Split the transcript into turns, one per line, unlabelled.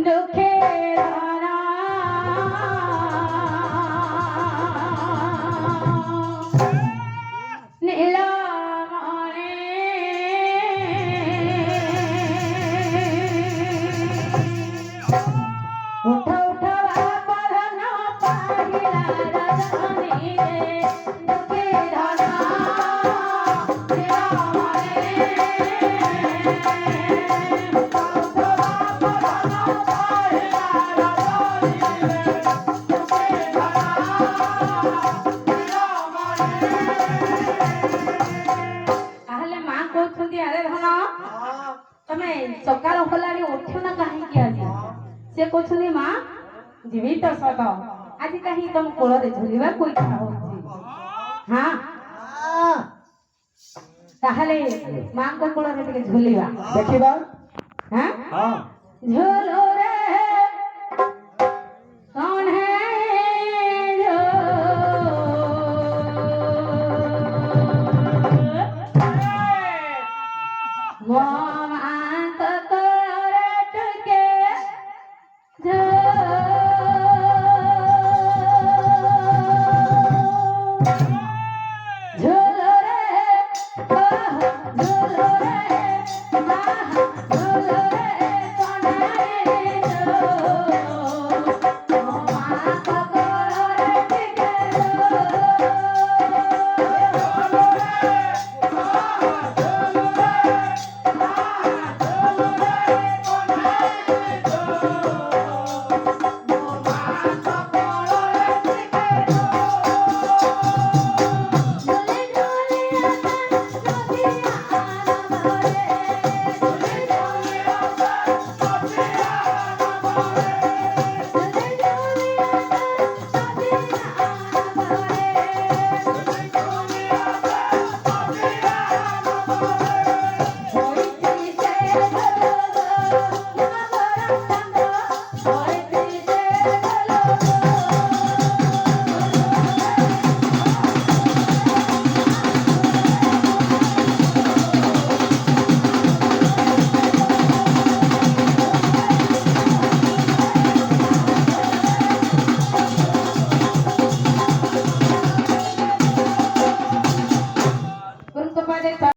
দুঃখে ধরা নীল উঠো উঠো পরন পাহিলা রজনী রে দুঃখে ধরা तमें सकाल होलानी उठो ना कहीं की आज से कहछनी मां जीवी तो सत आज कहीं तुम कोल रे झुलिबा कोई इच्छा होछि हां ताहले मां को कोल रे टिके झुलिबा
देखिबा
हां
हां
झुलो रे